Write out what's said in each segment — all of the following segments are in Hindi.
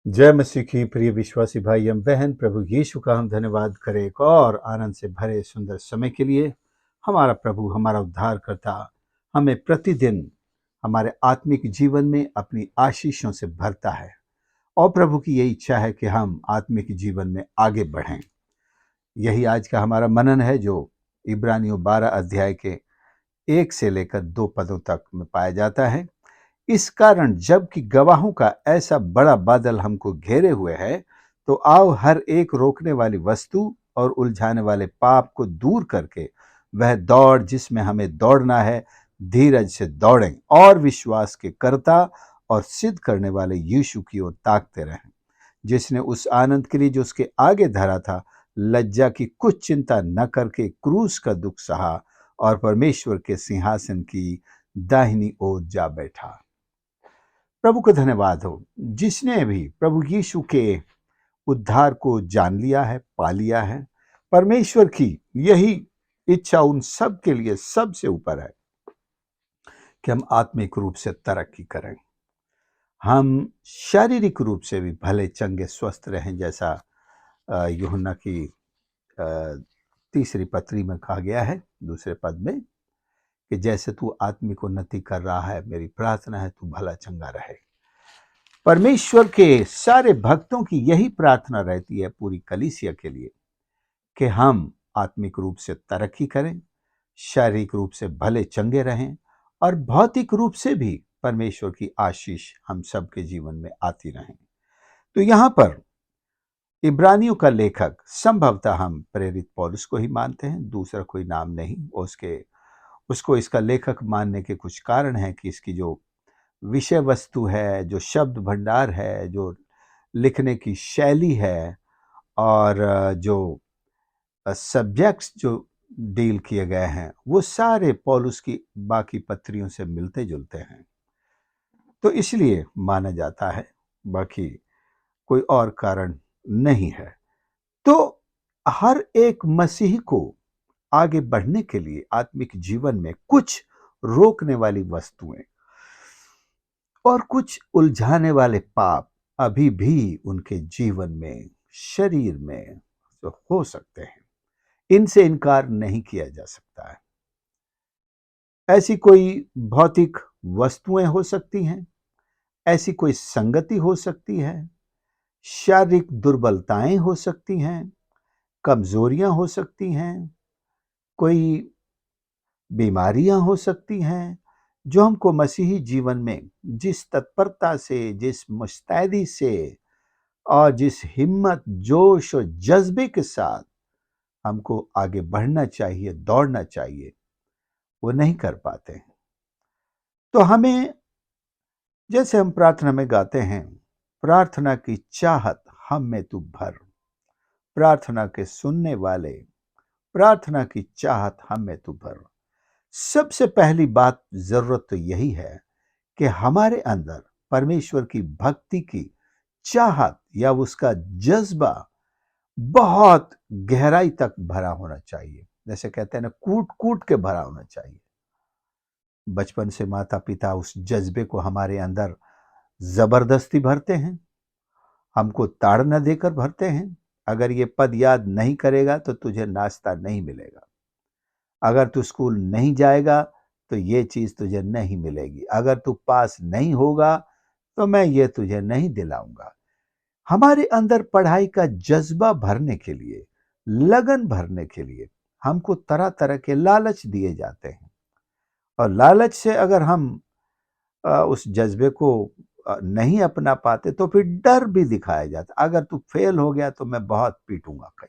जय मसीह की प्रिय विश्वासी भाई एवं बहन, प्रभु यीशु का हम धन्यवाद करें एक और आनंद से भरे सुंदर समय के लिए। हमारा प्रभु, हमारा उद्धारकर्ता हमें प्रतिदिन हमारे आत्मिक जीवन में अपनी आशीषों से भरता है और प्रभु की यही इच्छा है कि हम आत्मिक जीवन में आगे बढ़ें। यही आज का हमारा मनन है जो इब्रानियों 12 अध्याय के 1 से लेकर 2 पदों तक में पाया जाता है। इस कारण जबकि गवाहों का ऐसा बड़ा बादल हमको घेरे हुए है, तो आओ हर एक रोकने वाली वस्तु और उलझाने वाले पाप को दूर करके वह दौड़ जिसमें हमें दौड़ना है, धीरज से दौड़ें और विश्वास के कर्ता और सिद्ध करने वाले यीशु की ओर ताकते रहें, जिसने उस आनंद के लिए जो उसके आगे धरा था, लज्जा की कुछ चिंता न करके क्रूस का दुख सहा और परमेश्वर के सिंहासन की दाहिनी ओर जा बैठा। प्रभु को धन्यवाद हो, जिसने भी प्रभु यीशु के उद्धार को जान लिया है, पा लिया है। परमेश्वर की यही इच्छा उन सब के लिए सबसे ऊपर है कि हम आत्मिक रूप से तरक्की करें, हम शारीरिक रूप से भी भले चंगे स्वस्थ रहें, जैसा यूहन्ना की तीसरी पत्री में कहा गया है दूसरे पद में कि जैसे तू आत्मिक उन्नति कर रहा है, मेरी प्रार्थना है तू भला चंगा रहे। परमेश्वर के सारे भक्तों की यही प्रार्थना रहती है पूरी कलीसिया के लिए कि हम आत्मिक रूप से तरक्की करें, शारीरिक रूप से भले चंगे रहें और भौतिक रूप से भी परमेश्वर की आशीष हम सबके जीवन में आती रहें। तो यहाँ पर इब्रानियों का लेखक संभवतः हम प्रेरित पौलुस को ही मानते हैं, दूसरा कोई नाम नहीं। उसको इसका लेखक मानने के कुछ कारण हैं कि इसकी जो विषय वस्तु है, जो शब्द भंडार है, जो लिखने की शैली है और जो सब्जेक्ट्स जो डील किए गए हैं, वो सारे पौलुस की बाकी पत्रियों से मिलते जुलते हैं, तो इसलिए माना जाता है, बाकी कोई और कारण नहीं है। तो हर एक मसीही को आगे बढ़ने के लिए आत्मिक जीवन में कुछ रोकने वाली वस्तुएं और कुछ उलझाने वाले पाप अभी भी उनके जीवन में, शरीर में तो हो सकते हैं। इनसे इनकार नहीं किया जा सकता है। ऐसी कोई भौतिक वस्तुएं हो सकती हैं, ऐसी कोई संगति हो सकती है, शारीरिक दुर्बलताएं हो सकती हैं, कमजोरियां हो सकती हैं, कोई बीमारियां हो सकती हैं, जो हमको मसीही जीवन में जिस तत्परता से, जिस मुस्तैदी से और जिस हिम्मत, जोश और जज्बे के साथ हमको आगे बढ़ना चाहिए, दौड़ना चाहिए, वो नहीं कर पाते हैं। तो हमें, जैसे हम प्रार्थना में गाते हैं, प्रार्थना की चाहत हम में तू भर, प्रार्थना के सुनने वाले, प्रार्थना की चाहत हम में तू भर। सबसे पहली बात, जरूरत तो यही है कि हमारे अंदर परमेश्वर की भक्ति की चाहत या उसका जज्बा बहुत गहराई तक भरा होना चाहिए। जैसे कहते हैं ना, कूट कूट के भरा होना चाहिए। बचपन से माता पिता उस जज्बे को हमारे अंदर जबरदस्ती भरते हैं, हमको ताड़ना देकर भरते हैं। अगर ये पद याद नहीं करेगा तो तुझे नाश्ता नहीं मिलेगा, अगर तू स्कूल नहीं जाएगा तो ये चीज तुझे नहीं मिलेगी, अगर तू पास नहीं होगा तो मैं ये तुझे नहीं दिलाऊंगा। हमारे अंदर पढ़ाई का जज्बा भरने के लिए, लगन भरने के लिए हमको तरह तरह के लालच दिए जाते हैं, और लालच से अगर हम उस जज्बे को नहीं अपना पाते तो फिर डर भी दिखाया जाता, अगर तू फेल हो गया तो मैं बहुत पीटूंगा। कई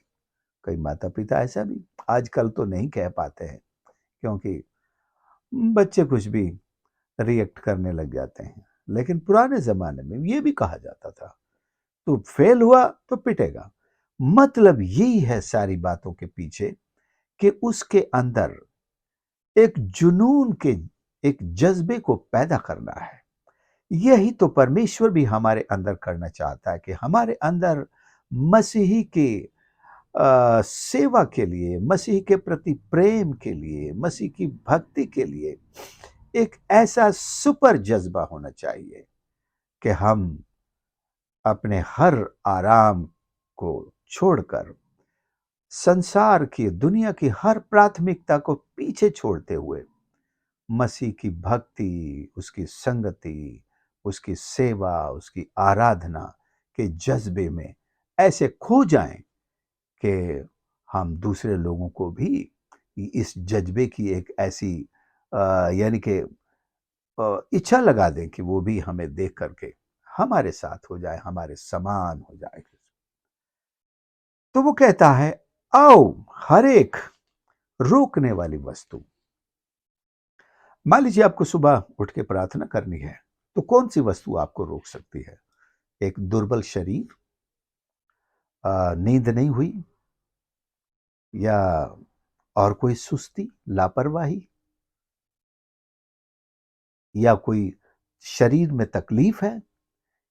कई माता पिता ऐसा भी आजकल तो नहीं कह पाते हैं, क्योंकि बच्चे कुछ भी रिएक्ट करने लग जाते हैं, लेकिन पुराने जमाने में ये भी कहा जाता था, तू फेल हुआ तो पिटेगा। मतलब यही है सारी बातों के पीछे कि उसके अंदर एक जुनून के, एक जज्बे को पैदा करना है। यही तो परमेश्वर भी हमारे अंदर करना चाहता है कि हमारे अंदर मसीही के सेवा के लिए, मसीह के प्रति प्रेम के लिए, मसीह की भक्ति के लिए एक ऐसा सुपर जज्बा होना चाहिए कि हम अपने हर आराम को छोड़कर, संसार की, दुनिया की हर प्राथमिकता को पीछे छोड़ते हुए मसीह की भक्ति, उसकी संगति, उसकी सेवा, उसकी आराधना के जज्बे में ऐसे खो जाएं कि हम दूसरे लोगों को भी इस जज्बे की एक ऐसी यानी कि इच्छा लगा दें कि वो भी हमें देख करके हमारे साथ हो जाए, हमारे समान हो जाए। तो वो कहता है, आओ, हर एक रोकने वाली वस्तु। मान लीजिए आपको सुबह उठ के प्रार्थना करनी है, तो कौन सी वस्तु आपको रोक सकती है? एक दुर्बल शरीर, नींद नहीं हुई, या और कोई सुस्ती, लापरवाही, या कोई शरीर में तकलीफ है?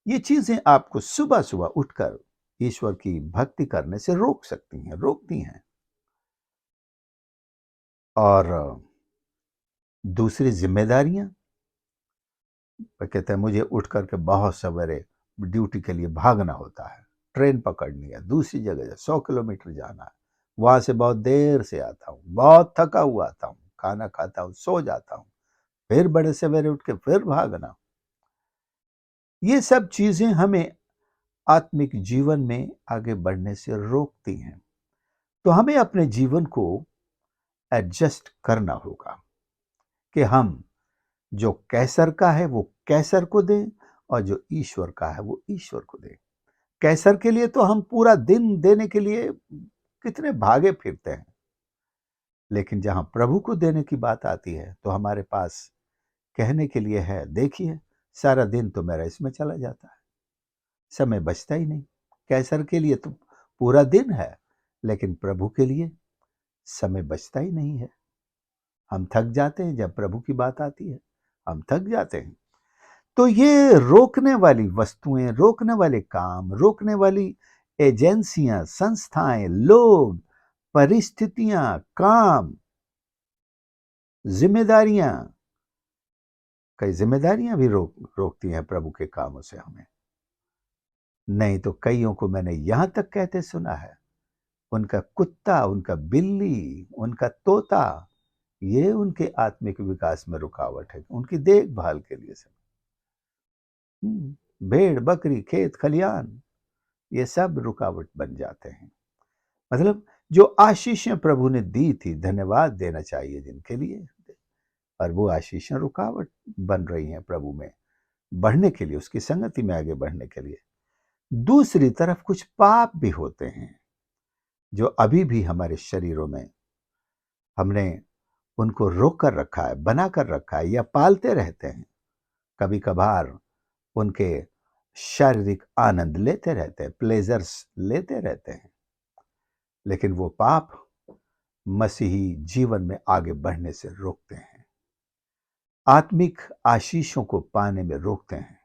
ये चीजें आपको सुबह सुबह उठकर ईश्वर की भक्ति करने से रोक सकती हैं, रोकती हैं। और दूसरी जिम्मेदारियां, वो कहते हैं मुझे उठ करके बहुत सवेरे ड्यूटी के लिए भागना होता है, ट्रेन पकड़नी है, दूसरी जगह 100 किलोमीटर जाना है, वहां से बहुत देर से आता हूँ, बहुत थका हुआ आता हूँ, खाना खाता हूँ, सो जाता हूँ, फिर बड़े सवेरे उठ के फिर भागना। ये सब चीजें हमें आत्मिक जीवन में आगे बढ़ने से रोकती हैं। तो हमें अपने जीवन को एडजस्ट करना होगा कि हम जो कैसर का है वो कैसर को दें, और जो ईश्वर का है वो ईश्वर को दें। कैसर के लिए तो हम पूरा दिन देने के लिए कितने भागे फिरते हैं, लेकिन जहां प्रभु को देने की बात आती है तो हमारे पास कहने के लिए है, देखिए सारा दिन तो मेरा इसमें चला जाता है, समय बचता ही नहीं। कैसर के लिए तो पूरा दिन है, लेकिन प्रभु के लिए समय बचता ही नहीं है। हम थक जाते हैं जब प्रभु की बात आती है, हम थक जाते हैं। तो ये रोकने वाली वस्तुएं, रोकने वाले काम, रोकने वाली एजेंसियां, संस्थाएं, लोग, परिस्थितियां, काम, जिम्मेदारियां, कई जिम्मेदारियां भी रोकती हैं प्रभु के कामों से हमें। नहीं तो कईयों को मैंने यहां तक कहते सुना है, उनका कुत्ता, उनका बिल्ली, उनका तोता, ये उनके आत्मिक विकास में रुकावट है, उनकी देखभाल के लिए सब। भेड़, बकरी, खेत खलियान, ये सब रुकावट बन जाते हैं। मतलब जो आशीषें प्रभु ने दी थी, धन्यवाद देना चाहिए जिनके लिए, और वो आशीषें रुकावट बन रही हैं प्रभु में बढ़ने के लिए, उसकी संगति में आगे बढ़ने के लिए। दूसरी तरफ कुछ पाप भी होते हैं जो अभी भी हमारे शरीरों में हमने उनको रोक कर रखा है, बना कर रखा है, या पालते रहते हैं। कभी कभार उनके शारीरिक आनंद लेते रहते हैं, प्लेजर्स लेते रहते हैं, लेकिन वो पाप मसीही जीवन में आगे बढ़ने से रोकते हैं, आत्मिक आशीषों को पाने में रोकते हैं,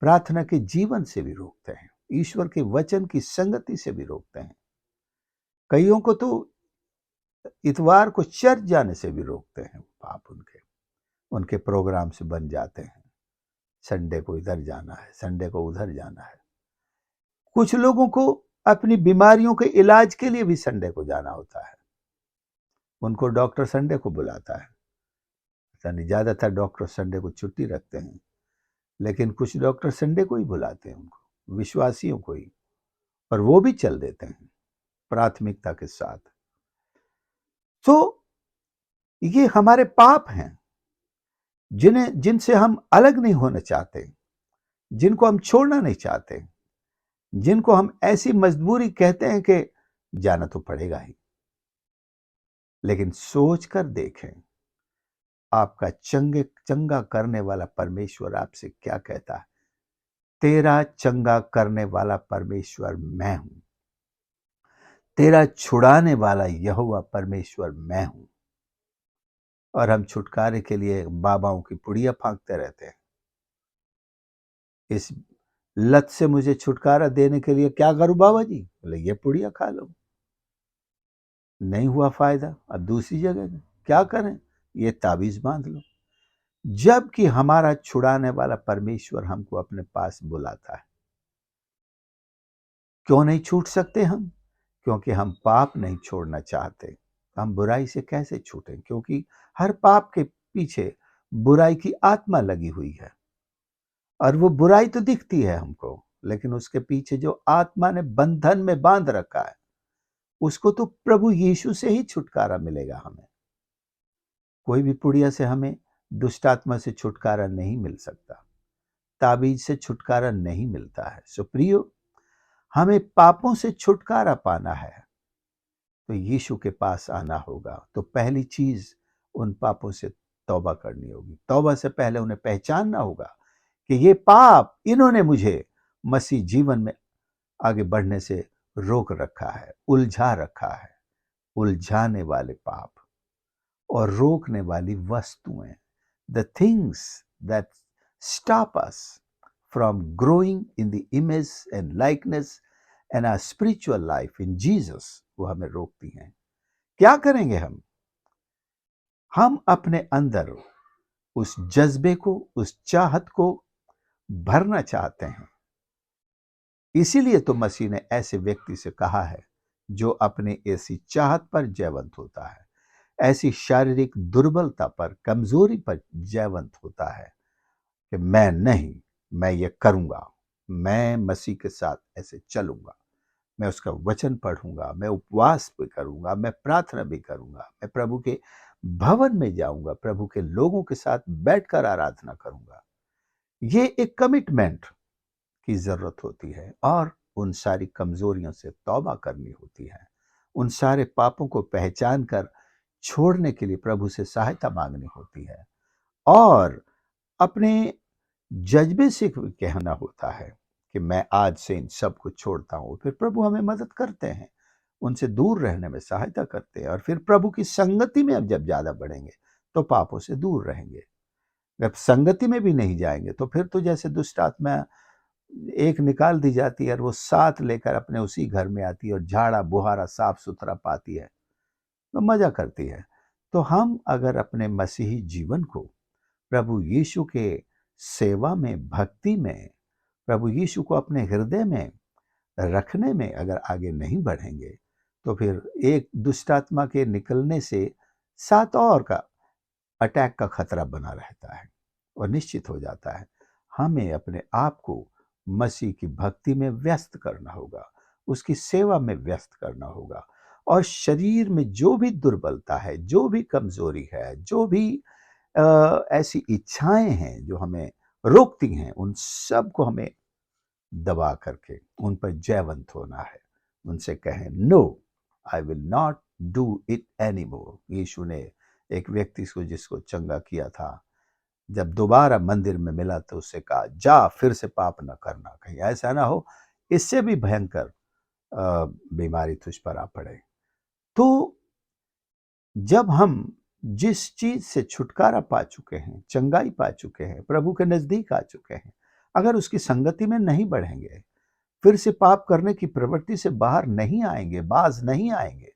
प्रार्थना के जीवन से भी रोकते हैं, ईश्वर के वचन की संगति से भी रोकते हैं। कईयों को तो इतवार को चर्च जाने से भी रोकते हैं पाप, उनके प्रोग्राम से बन जाते हैं। संडे को इधर जाना है, संडे को उधर जाना है। कुछ लोगों को अपनी बीमारियों के इलाज के लिए भी संडे को जाना होता है, उनको डॉक्टर संडे को बुलाता है। ज्यादातर डॉक्टर संडे को छुट्टी रखते हैं, लेकिन कुछ डॉक्टर संडे को ही बुलाते हैं उनको, विश्वासियों को ही, और वो भी चल देते हैं प्राथमिकता के साथ। तो ये हमारे पाप हैं जिनसे हम अलग नहीं होना चाहते, जिनको हम छोड़ना नहीं चाहते, जिनको हम ऐसी मजबूरी कहते हैं कि जाना तो पड़ेगा ही। लेकिन सोच कर देखें, आपका चंगा करने वाला परमेश्वर आपसे क्या कहता है? तेरा चंगा करने वाला परमेश्वर मैं हूं, तेरा छुड़ाने वाला यहोवा परमेश्वर मैं हूं। और हम छुटकारे के लिए बाबाओं की पुड़िया फांकते रहते हैं। इस लत से मुझे छुटकारा देने के लिए क्या करूं बाबा जी? बोले ये पुड़िया खा लो। नहीं हुआ फायदा, अब दूसरी जगह क्या करें? ये ताबीज बांध लो। जबकि हमारा छुड़ाने वाला परमेश्वर हमको अपने पास बुलाता है, क्यों नहीं छूट सकते हम? क्योंकि हम पाप नहीं छोड़ना चाहते। हम बुराई से कैसे छूटें? क्योंकि हर पाप के पीछे बुराई की आत्मा लगी हुई है, और वो बुराई तो दिखती है हमको, लेकिन उसके पीछे जो आत्मा ने बंधन में बांध रखा है, उसको तो प्रभु यीशु से ही छुटकारा मिलेगा हमें। कोई भी पुड़िया से हमें दुष्ट आत्मा से छुटकारा नहीं मिल सकता, ताबीज से छुटकारा नहीं मिलता है। सो प्रियो, हमें पापों से छुटकारा पाना है तो यीशु के पास आना होगा। तो पहली चीज, उन पापों से तौबा करनी होगी। तौबा से पहले उन्हें पहचानना होगा कि ये पाप इन्होंने मुझे मसीह जीवन में आगे बढ़ने से रोक रखा है, उलझा रखा है। उलझाने वाले पाप और रोकने वाली वस्तुएं, the things that stop us from growing in the image and likeness and our spiritual life in Jesus, वो हमें रोकती हैं। क्या करेंगे हम अपने अंदर उस जज्बे को, उस चाहत को भरना चाहते हैं। इसीलिए तो मसीह ने ऐसे व्यक्ति से कहा है जो अपने ऐसी चाहत पर जयवंत होता है, ऐसी शारीरिक दुर्बलता पर, कमजोरी पर जयवंत होता है कि मैं नहीं, मैं ये करूंगा, मैं मसीह के साथ ऐसे चलूंगा, मैं उसका वचन पढ़ूंगा, मैं उपवास भी करूंगा, मैं प्रार्थना भी करूंगा, मैं प्रभु के भवन में जाऊंगा, प्रभु के लोगों के साथ बैठकर आराधना करूंगा। ये एक कमिटमेंट की जरूरत होती है, और उन सारी कमजोरियों से तौबा करनी होती है। उन सारे पापों को पहचान कर छोड़ने के लिए प्रभु से सहायता मांगनी होती है, और अपने जज्बे से कहना होता है कि मैं आज से इन सब को छोड़ता हूं। फिर प्रभु हमें मदद करते हैं, उनसे दूर रहने में सहायता करते हैं, और फिर प्रभु की संगति में अब जब ज्यादा बढ़ेंगे तो पापों से दूर रहेंगे। जब संगति में भी नहीं जाएंगे तो फिर तो जैसे दुष्ट आत्मा एक निकाल दी जाती है और वो साथ लेकर अपने उसी घर में आती है और झाड़ा बुहारा साफ सुथरा पाती है, तो मजा करती है। तो हम अगर अपने मसीही जीवन को प्रभु यीशु के सेवा में, भक्ति में, प्रभु यीशु को अपने हृदय में रखने में अगर आगे नहीं बढ़ेंगे, तो फिर एक दुष्ट आत्मा के निकलने से सात और का अटैक का खतरा बना रहता है और निश्चित हो जाता है। हमें अपने आप को मसीह की भक्ति में व्यस्त करना होगा, उसकी सेवा में व्यस्त करना होगा, और शरीर में जो भी दुर्बलता है, जो भी कमजोरी है, जो भी ऐसी इच्छाएं हैं जो हमें रोकती हैं, उन सब को हमें दबा करके उन पर जयवंत होना है। उनसे कहें, no, I will not do it any more. यीशु ने एक व्यक्ति को, जिसको चंगा किया था, जब दोबारा मंदिर में मिला तो उससे कहा, जा फिर से पाप न करना, कहीं ऐसा ना हो इससे भी भयंकर बीमारी तुझ पर आ पड़े। तो जब हम जिस चीज से छुटकारा पा चुके हैं, चंगाई पा चुके हैं, प्रभु के नजदीक आ चुके हैं, अगर उसकी संगति में नहीं बढ़ेंगे, फिर से पाप करने की प्रवृत्ति से बाहर नहीं आएंगे, बाज नहीं आएंगे,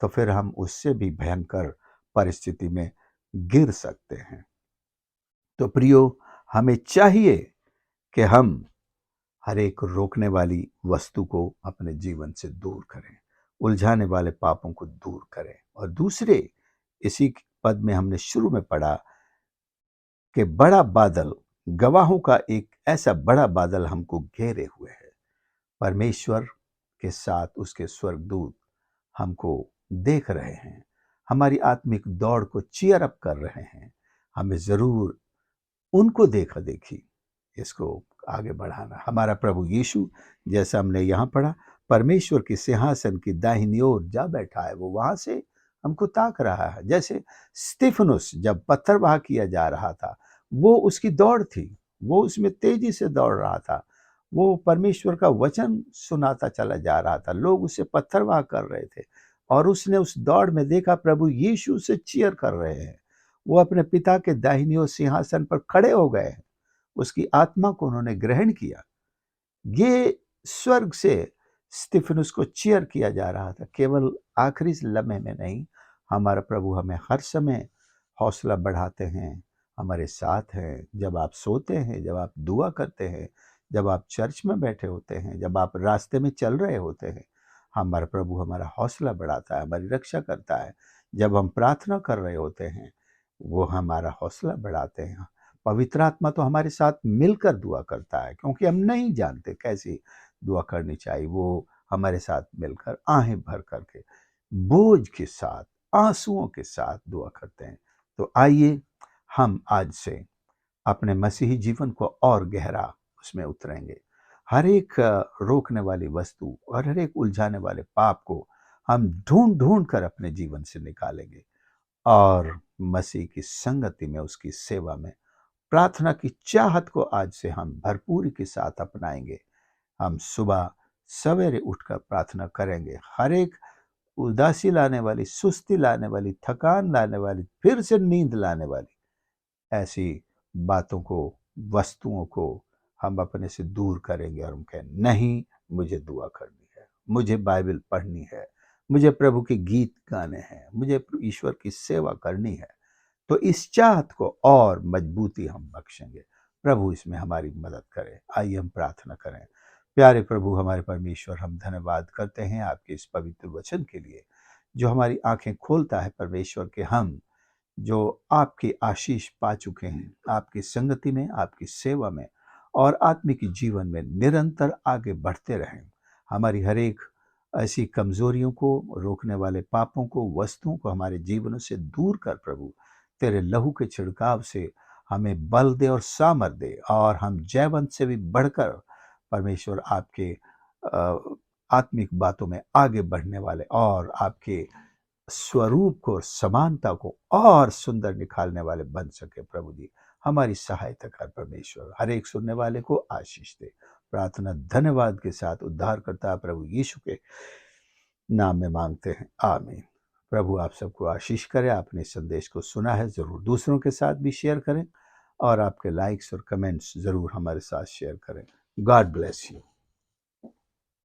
तो फिर हम उससे भी भयंकर परिस्थिति में गिर सकते हैं। तो प्रियो, हमें चाहिए कि हम हर एक रोकने वाली वस्तु को अपने जीवन से दूर करें, उलझाने वाले पापों को दूर करें। और दूसरे, इसी पद में हमने शुरू में पढ़ा कि बड़ा बादल, गवाहों का एक ऐसा बड़ा बादल हमको घेरे हुए है। परमेश्वर के साथ उसके स्वर्गदूत हमको देख रहे हैं, हमारी आत्मिक दौड़ को चीयर अप कर रहे हैं। हमें जरूर उनको देखा देखी इसको आगे बढ़ाना। हमारा प्रभु यीशु, जैसा हमने यहाँ पढ़ा, परमेश्वर की सिंहासन की दाहिनी ओर जा बैठा है। वो वहां से हमको ताक रहा है। जैसे स्तिफनुस जब पत्थरवाह किया जा रहा था, वो उसकी दौड़ थी, वो उसमें तेजी से दौड़ रहा था, वो परमेश्वर का वचन सुनाता चला जा रहा था, लोग उसे पत्थरवाह कर रहे थे, और उसने उस दौड़ में देखा प्रभु यीशु से चीयर कर रहे हैं। वो अपने पिता के दाहिनी ओर सिंहासन पर खड़े हो गए हैं, उसकी आत्मा को उन्होंने ग्रहण किया। ये स्वर्ग से स्तिफनुस को चीयर किया जा रहा था, केवल आखिरी लम्हे में नहीं। हमारा प्रभु हमें हर समय हौसला बढ़ाते हैं, हमारे साथ हैं। जब आप सोते हैं, जब आप दुआ करते हैं, जब आप चर्च में बैठे होते हैं, जब आप रास्ते में चल रहे होते हैं, हमारा प्रभु हमारा हौसला बढ़ाता है, हमारी रक्षा करता है। जब हम प्रार्थना कर रहे होते हैं, वो हमारा हौसला बढ़ाते हैं। पवित्र आत्मा तो हमारे साथ मिलकर दुआ करता है, क्योंकि हम नहीं जानते कैसी दुआ करनी चाहिए। वो हमारे साथ मिलकर आहें भर करके बोझ के साथ, आंसुओं के साथ दुआ करते हैं। तो आइए हम आज से अपने मसीही जीवन को और गहरा उसमें उतरेंगे। हर एक रोकने वाली वस्तु और हर एक उलझाने वाले पाप को हम ढूंढ ढूंढ कर अपने जीवन से निकालेंगे और मसीह की संगति में, उसकी सेवा में, प्रार्थना की चाहत को आज से हम भरपूरी के साथ अपनाएंगे। हम सुबह सवेरे उठकर प्रार्थना करेंगे। हर एक उदासी लाने वाली, सुस्ती लाने वाली, थकान लाने वाली, फिर से नींद लाने वाली ऐसी बातों को, वस्तुओं को हम अपने से दूर करेंगे और हम कहें नहीं, मुझे दुआ करनी है, मुझे बाइबल पढ़नी है, मुझे प्रभु के गीत गाने हैं, मुझे ईश्वर की सेवा करनी है। तो इस चाहत को और मजबूती हम बख्शेंगे। प्रभु इसमें हमारी मदद करे। आइए हम प्रार्थना करें। प्यारे प्रभु हमारे परमेश्वर, हम धन्यवाद करते हैं आपके इस पवित्र वचन के लिए, जो हमारी आंखें खोलता है परमेश्वर के हम जो आपकी आशीष पा चुके हैं, आपकी संगति में, आपकी सेवा में और आत्मिक जीवन में निरंतर आगे बढ़ते रहें। हमारी हर एक ऐसी कमजोरियों को, रोकने वाले पापों को, वस्तुओं को हमारे जीवनों से दूर कर प्रभु तेरे लहू के छिड़काव से हमें बल दे और सामर्थ दे, और हम जयवंत से भी बढ़कर परमेश्वर आपके आत्मिक बातों में आगे बढ़ने वाले और आपके स्वरूप को और समानता को और सुंदर निखारने वाले बन सके। प्रभु जी हमारी सहायता कर परमेश्वर, हर एक सुनने वाले को आशीष दे। प्रार्थना धन्यवाद के साथ उद्धारकर्ता प्रभु यीशु के नाम में मांगते हैं, आमीन। प्रभु आप सबको आशीष करे। आपने इस संदेश को सुना है, जरूर दूसरों के साथ भी शेयर करें और आपके लाइक्स और कमेंट्स जरूर हमारे साथ शेयर करें। God bless you.